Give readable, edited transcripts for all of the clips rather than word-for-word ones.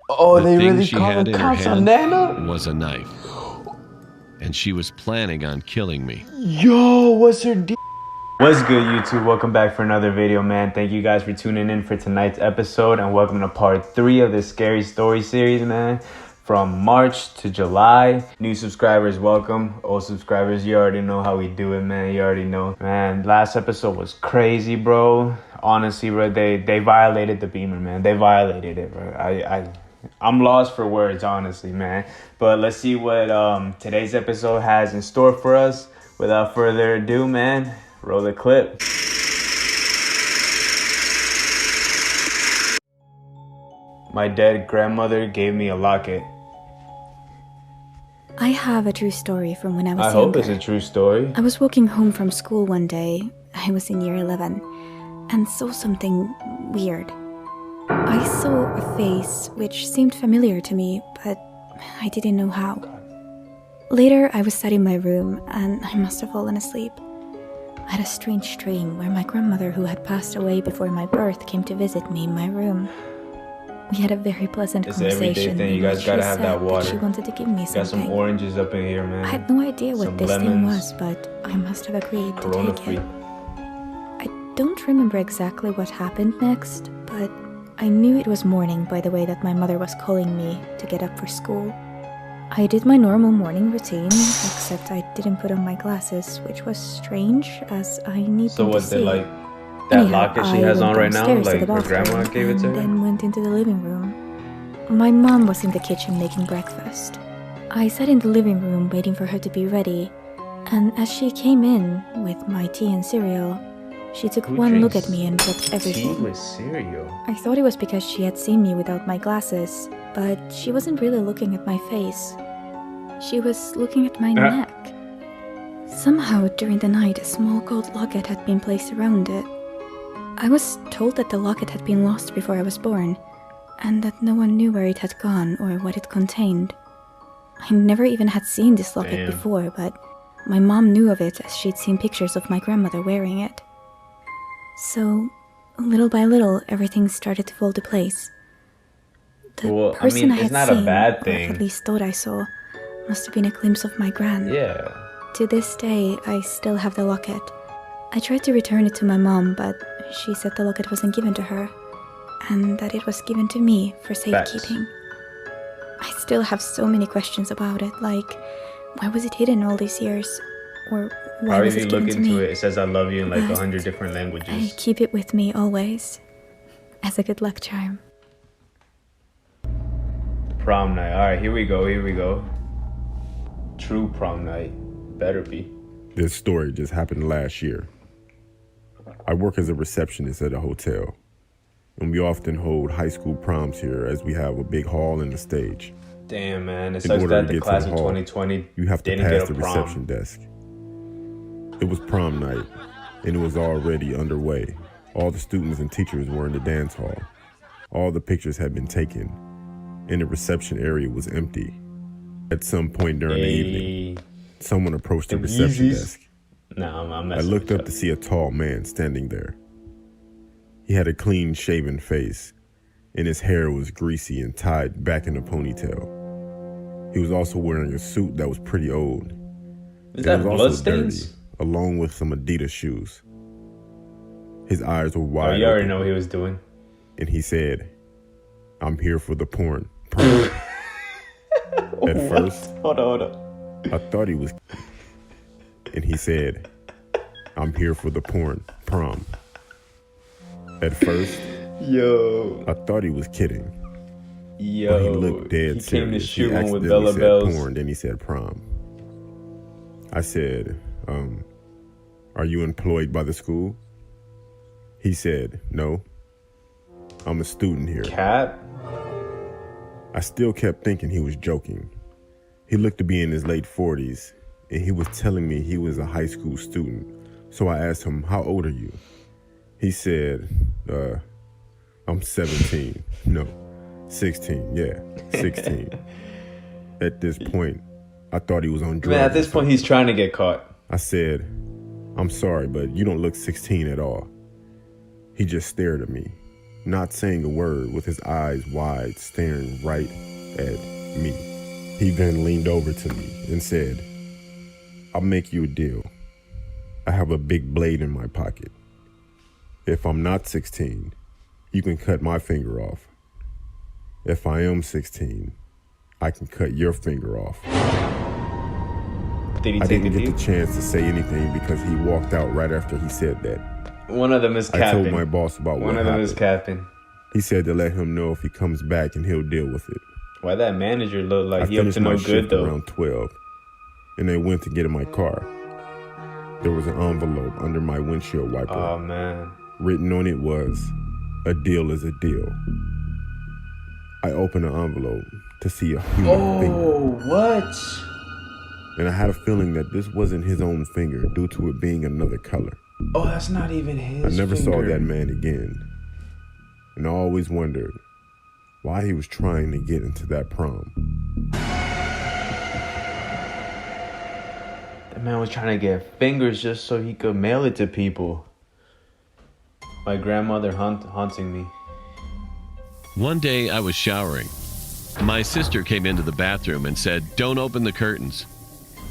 Oh, The they thing really she call had the in her cops on hand Nana? was a knife, and she was planning on killing me. Yo, what's her deal? What's good, YouTube? Welcome back for another video, man. Thank you guys for tuning in for tonight's episode, and welcome to part 3 of this scary story series, man. From March to July. New subscribers, welcome. Old subscribers, you already know how we do it, man. You already know. Man, last episode was crazy, bro. Honestly, bro, they violated the Beamer, man. They violated it, bro. I'm lost for words, honestly, man. But let's see what today's episode has in store for us. Without further ado, man, roll the clip. My dead grandmother gave me a locket. I have a true story from when I was I younger. hope it's a true story. I was walking home from school one day, I was in year 11, and saw something weird. I saw a face which seemed familiar to me, but I didn't know how. Later, I was sat in my room, and I must have fallen asleep. I had a strange dream where my grandmother, who had passed away before my birth, came to visit me in my room. We had a very pleasant It's an everyday conversation. thing. You in guys which gotta she have said that water. She wanted to give me Got some something. oranges up in here, man. I had no idea what Some this thing lemons. was, but I must have agreed to Corona take free. it. I don't remember exactly what happened next, but I knew it was morning by the way that my mother was calling me to get up for school. I did my normal morning routine, except I didn't put on my glasses, which was strange, as I need So them to was see. it like that Anyhow, locket she I has went on right now? downstairs to Like the her bathroom grandma gave it to and her? then went into the living room. My mom was in the kitchen making breakfast. I sat in the living room waiting for her to be ready, and as she came in with my tea and cereal, she took Who one look drinks at me and dropped Tea everything. with cereal. I thought it was because she had seen me without my glasses, but she wasn't really looking at my face. She was looking at my neck. Somehow, during the night, a small gold locket had been placed around it. I was told that the locket had been lost before I was born, and that no one knew where it had gone or what it contained. I never even had seen this locket Damn. before, but my mom knew of it as she'd seen pictures of my grandmother wearing it. So, little by little, everything started to fall to place. The Well, I person mean, I it's had not a seen, bad or thing. at least thought I saw, must have been a glimpse of my gran. Yeah. To this day, I still have the locket. I tried to return it to my mom, but she said the locket wasn't given to her, and that it was given to me for safekeeping. I still have so many questions about it, like, why was it hidden all these years? Or why Probably was if you it look given to into me? it, it says I love you in like But 100 different I languages. keep it with me always, as a good luck charm. Prom night. Alright, here we go. True prom night. Better be. This story just happened last year. I work as a receptionist at a hotel, and we often hold high school proms here as we have a big hall and a stage. Damn, man. It In sucks order that to the get class to of the hall, 2020 you have to didn't pass get a the prom. reception desk. It was prom night, and it was already underway. All the students and teachers were in the dance hall. All the pictures had been taken, and the reception area was empty. At some point during the evening, someone approached the Them reception Yeezys. desk. Nah, I'm I messing looked with up to see a tall man standing there. He had a clean shaven face, and his hair was greasy and tied back in a ponytail. He was also wearing a suit that was pretty old. Is It that was also bloodstains? dirty, along with some Adidas shoes. His eyes were Oh, wide you already open, know what he was doing. and he said, "I'm here for the porn." Prom." At first, Hold on. I thought he was, and he said, "I'm here for the porn. Prom." At first, Yo. I thought he was kidding, but he Yo. looked dead He serious. came to shoot one with accidentally Bella said Bells. porn, then he said prom. I said, "Are you employed by the school?" He said, "No, I'm a student here." Cat? I still kept thinking he was joking. He looked to be in his late 40s, and he was telling me he was a high school student. So I asked him, "How old are you?" He said, "I'm 17. No, 16. Yeah, 16. At this point, I thought he was on drugs. Man, at this or point, he's trying to get caught. I said, "I'm sorry, but you don't look 16 at all." He just stared at me. not saying a word, with his eyes wide, staring right at me. He then leaned over to me and said, "I'll make you a deal. I have a big blade in my pocket. If I'm not 16, you can cut my finger off. If I am 16, I can cut your finger off." Did he I take didn't the get deal? the chance to say anything because he walked out right after he said that. One of them is I told capping. my boss about One what of them is happened. capping. He said to let him know if he comes back and he'll deal with it. Why that manager look like I he up finished to no my good shift though? around 12, and then went to get in my car. There was an envelope under my windshield wiper. Oh man. Written on it was, "A deal is a deal." I opened the envelope to see a human finger, Oh, what? and I had a feeling that this wasn't his own finger due to it being another color. Oh, that's not even his I never saw finger. that man again, and I always wondered why he was trying to get into that prom. That man was trying to get fingers just so he could mail it to people. My grandmother haunting me. One day I was showering. My sister came into the bathroom and said, "Don't open the curtains."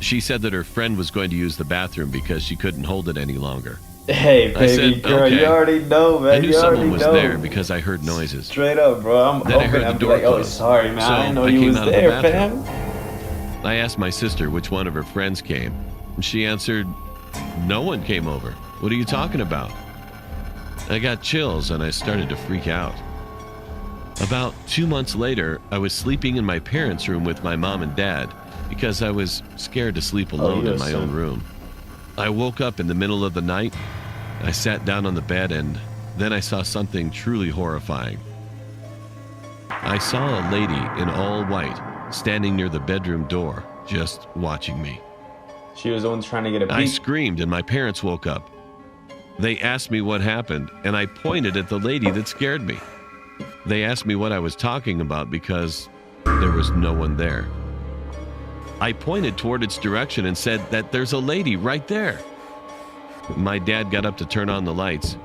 She said that her friend was going to use the bathroom because she couldn't hold it any longer. Hey, I baby said, girl, okay. you already know, man. I knew you already someone was know. there because I heard noises. Straight up, bro. I'm Then I heard open. the I'm door like, oh, close. sorry, man. So I didn't know I you came was out of the there, bathroom. fam. I asked my sister which one of her friends came, and she answered, "No one came over. What are you talking about?" I got chills and I started to freak out. About 2 months later, I was sleeping in my parents' room with my mom and dad because I was scared to sleep alone in my own room. I woke up in the middle of the night. I sat down on the bed and then I saw something truly horrifying. I saw a lady in all white standing near the bedroom door, just watching me. She was the one trying to get a I peek. screamed and my parents woke up. They asked me what happened and I pointed at the lady that scared me. They asked me what I was talking about because there was no one there. I pointed toward its direction and said that there's a lady right there. My dad got up to turn on the lights.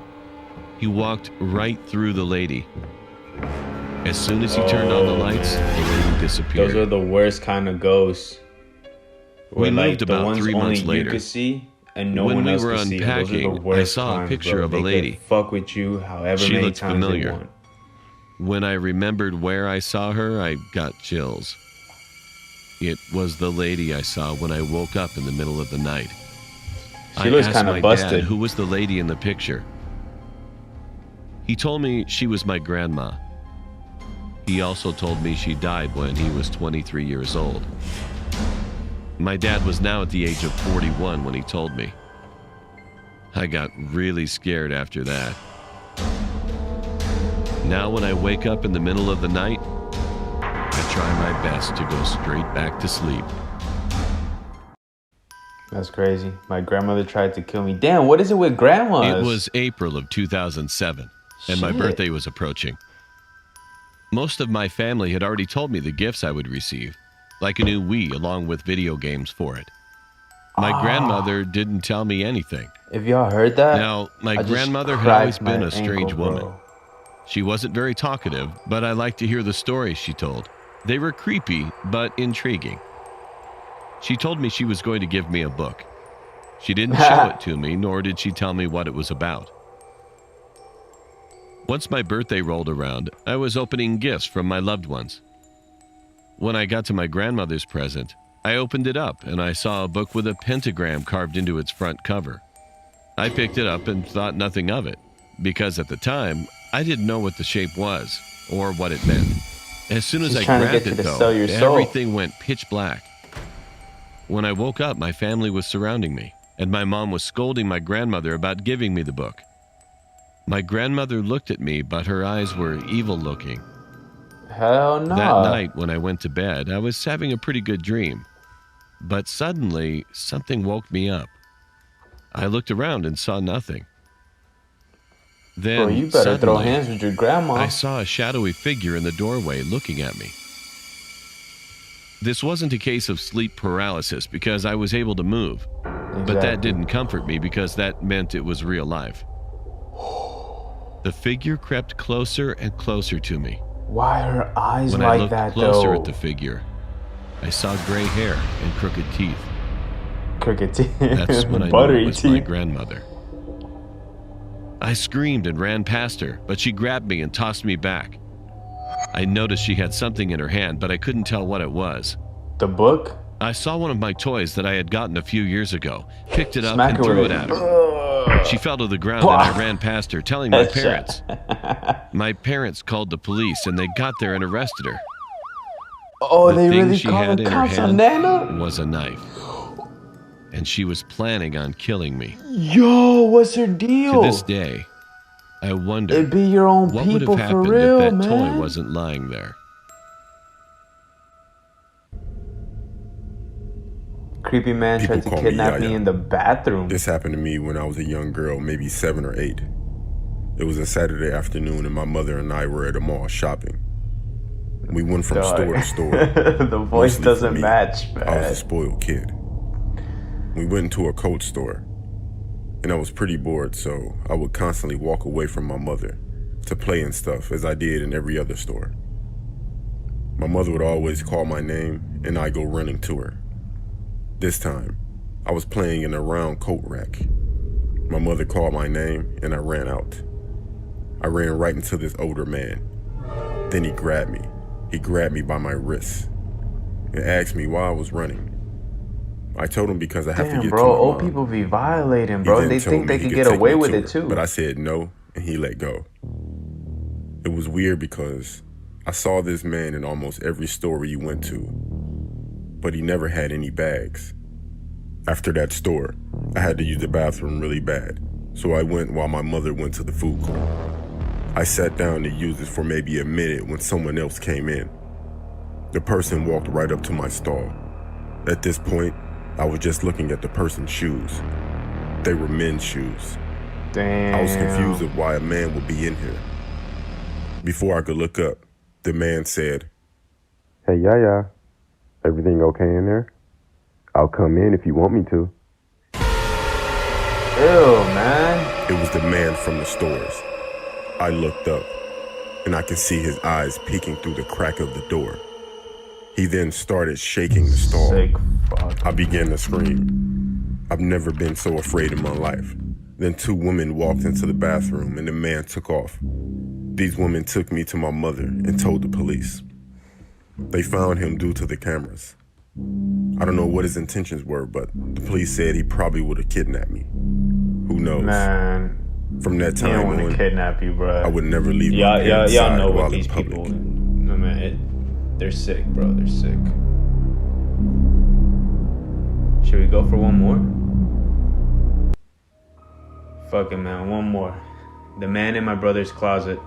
He walked right through the lady. As soon as he turned on the lights, the lady disappeared. Those are the worst kind of ghosts. We Where, moved the about ones 3 only months you later. could see and no When one we else were could see. Those are the unpacking, I worst saw a times, picture bro. of a They lady. could fuck with you however She many looked times familiar. they want. When I remembered where I saw her, I got chills. It was the lady I saw when I woke up in the middle of the night. She looks asked kinda my busted. dad who was the lady in the picture. He told me she was my grandma. He also told me she died when he was 23 years old. My dad was now at the age of 41 when he told me. I got really scared after that. Now when I wake up in the middle of the night, I try my best to go straight back to sleep. That's crazy. My grandmother tried to kill me. Damn, what is it with grandmas? It was April of 2007, and my Shit. birthday was approaching. Most of my family had already told me the gifts I would receive, like a new Wii along with video games for it. My grandmother didn't tell me anything. If y'all heard that, Now, my I just grandmother had cracked always been my a strange ankle, woman. bro. She wasn't very talkative, but I liked to hear the stories she told. They were creepy, but intriguing. She told me she was going to give me a book. She didn't show it to me, nor did she tell me what it was about. Once my birthday rolled around, I was opening gifts from my loved ones. When I got to my grandmother's present, I opened it up and I saw a book with a pentagram carved into its front cover. I picked it up and thought nothing of it, because at the time, I didn't know what the shape was or what it meant. As soon as She's I trying to grabbed get it, you to though, sell your soul. everything went pitch black. When I woke up, my family was surrounding me, and my mom was scolding my grandmother about giving me the book. My grandmother looked at me, but her eyes were evil-looking. Hell no. That night, when I went to bed, I was having a pretty good dream. But suddenly, something woke me up. I looked around and saw nothing. Then, Bro, you better throw suddenly, hands with your grandma. I saw a shadowy figure in the doorway looking at me. This wasn't a case of sleep paralysis because I was able to move, but that Exactly. didn't comfort me because that meant it was real life. The figure crept closer and closer to me. Why her eyes When like I looked that closer though? at the figure, I saw gray hair and crooked teeth. Crooked teeth. That's when I knew Buttery it was my teeth. grandmother. I screamed and ran past her, but she grabbed me and tossed me back. I noticed she had something in her hand, but I couldn't tell what it was. The book? I saw one of my toys that I had gotten a few years ago, picked it up Smack and her threw with it at her. Ugh. She fell to the ground and I ran past her, telling my parents. My parents called the police and they got there and arrested her. Oh, The they thing really she called had the in her cops on hand Nana? was a knife. And she was planning on killing me. Yo, what's her To deal? this day, I wonder It be your own what would people have for happened real, if that man. toy wasn't lying there. Creepy man People tried to call me kidnap me Yaya. in the bathroom. This happened to me when I was a young girl, maybe 7 or 8. It was a Saturday afternoon and my mother and I were at a mall shopping. We went from Dog. store to store. The voice Mostly for doesn't me. match, I was man. a spoiled kid. We went into a coat store, and I was pretty bored, so I would constantly walk away from my mother to play and stuff, as I did in every other store. My mother would always call my name, and I'd go running to her. This time, I was playing in a round coat rack. My mother called my name, and I ran out. I ran right into this older man. Then he grabbed me. He grabbed me by my wrist and asked me why I was running. I told him because I have to Damn, get bro, to my old mom. people be violating, He bro. then They told think me they he could could get take away me with to it her, too. But I said no, and he let go. It was weird because I saw this man in almost every store he went to, but he never had any bags. After that store, I had to use the bathroom really bad, so I went while my mother went to the food court. I sat down to use it for maybe a minute when someone else came in. The person walked right up to my stall. At this point, I was just looking at the person's shoes. They were men's shoes. Damn. I was confused of why a man would be in here. Before I could look up, the man said, "Hey, Yaya, everything okay in there? I'll come in if you want me to." Ew, man. It was the man from the stores. I looked up, and I could see his eyes peeking through the crack of the door. He then started shaking the stall. Sick fuck. I began to scream. I've never been so afraid in my life. Then 2 women walked into the bathroom, and the man took off. These women took me to my mother and told the police. They found him due to the cameras. I don't know what his intentions were, but the police said he probably would have kidnapped me. Who knows? Man, From that they don't time want to on, kidnap you, bro. I would never leave my Y'all parents' side know while what in these public. people. No, man, they're sick, bro. They're sick. Should we go for one more? Fuck it, man. One more. The man in my brother's closet.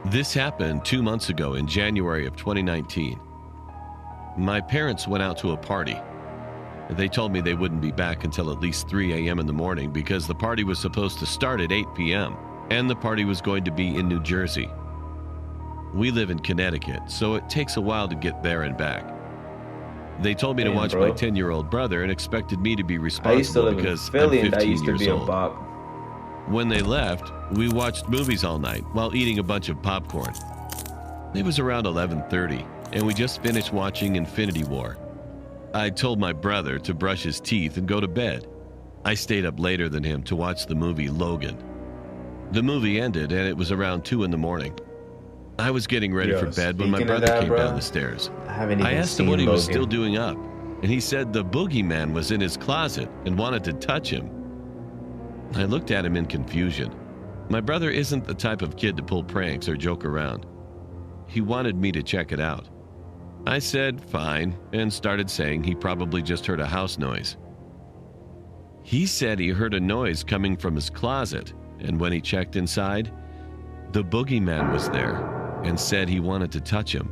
This happened 2 months ago in January of 2019. My parents went out to a party. They told me they wouldn't be back until at least 3 a.m. in the morning because the party was supposed to start at 8 p.m. and the party was going to be in New Jersey. We live in Connecticut, so it takes a while to get there and back. They told me to Damn, watch bro. my 10-year-old brother and expected me to be I used to responsible live in because Philly, I'm and that 15 used to years be a old. bop. When they left, we watched movies all night while eating a bunch of popcorn. It was around 11:30, and we just finished watching Infinity War. I told my brother to brush his teeth and go to bed. I stayed up later than him to watch the movie Logan. The movie ended, and it was around 2 in the morning. I was getting ready Yo, for bed when my speaking of brother that, came bro, down the stairs. I haven't even I asked seen him what he was Logan. still doing up, and he said the boogeyman was in his closet and wanted to touch him. I looked at him in confusion. My brother isn't the type of kid to pull pranks or joke around. He wanted me to check it out. I said fine and started saying he probably just heard a house noise. He said he heard a noise coming from his closet, and when he checked inside, the boogeyman was there and said he wanted to touch him.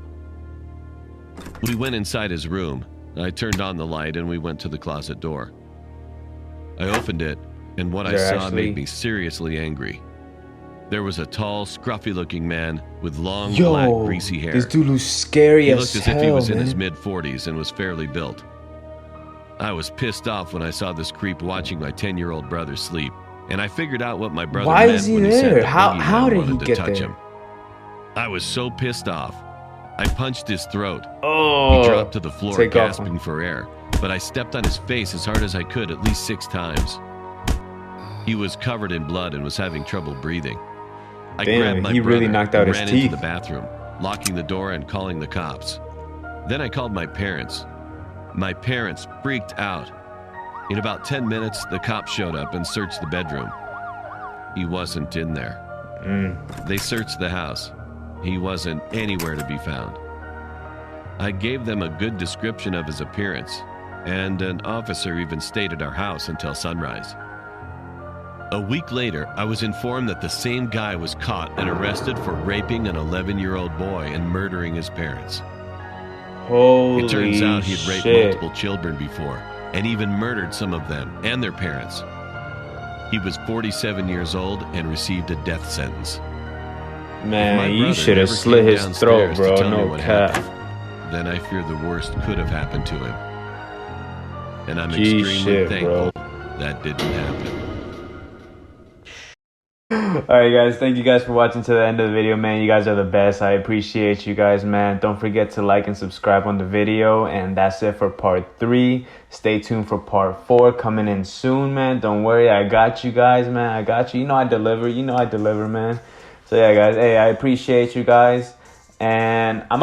We went inside his room. I turned on the light and we went to the closet door. I opened it, and what I Is there saw actually- made me seriously angry. There was a tall, scruffy-looking man with long, Yo, black, greasy hair. this dude looks scary He as looked as hell, if he was in man. his mid-40s and was fairly built. I was pissed off when I saw this creep watching my 10-year-old brother sleep. and I figured out what my brother Why meant is he when he said there? the How boogeyman did he wanted to get touch there? him. I was so pissed off. I punched his throat. Oh, He dropped to the floor take off. gasping for air, but I stepped on his face as hard as I could at least 6 times. He was covered in blood and was having trouble breathing. I Damn, grabbed my he really brother knocked out and his ran teeth. into the bathroom, locking the door and calling the cops. Then I called my parents. My parents freaked out. In about 10 minutes, the cops showed up and searched the bedroom. He wasn't in there. They searched the house. He wasn't anywhere to be found. I gave them a good description of his appearance, and an officer even stayed at our house until sunrise. A week later, I was informed that the same guy was caught and arrested for raping an 11-year-old boy and murdering his parents. Holy It turns out he had raped shit. multiple children before, and even murdered some of them and their parents. He was 47 years old and received a death sentence. If my Man, you brother should have never slit came his throat, downstairs to bro. tell me No what cap. happened, then I fear the worst could have happened to him. And I'm Gee extremely shit, thankful bro. that didn't happen. Alright guys, thank you guys for watching to the end of the video, man. You guys are the best. I appreciate you guys, man. Don't forget to like and subscribe on the video. And that's it for part 3. Stay tuned for part 4 coming in soon, man. Don't worry, I got you guys, man. I got you. You know I deliver, man. So yeah guys, hey, I appreciate you guys. And I'm